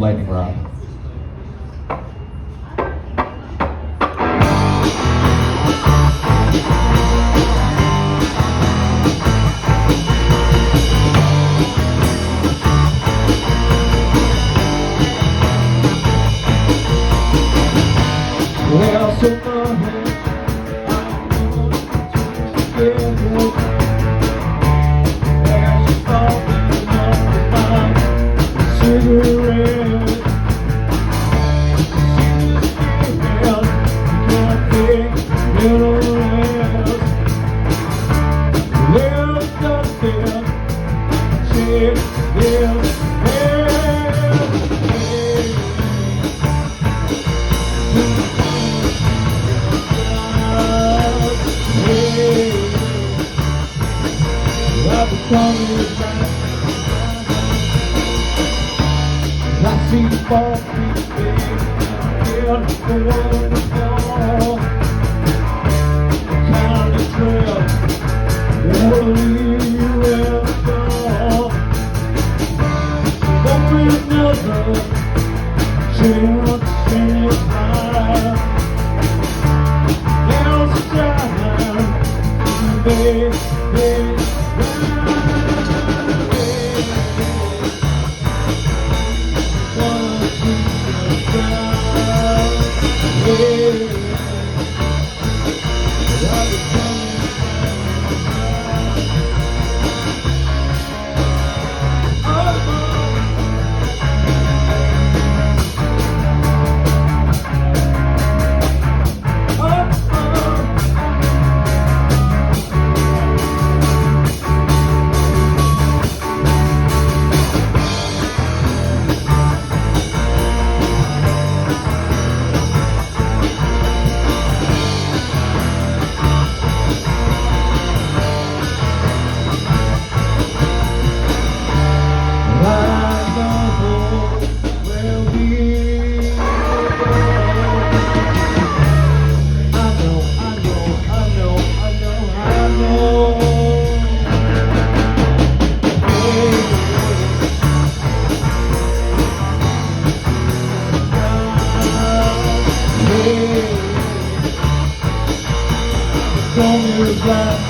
lightning rod. Well, so much I see the ball in the wonderful kind of trail. Won't leave you ever. Won't be another chance in your life. Now's the time, baby. Black,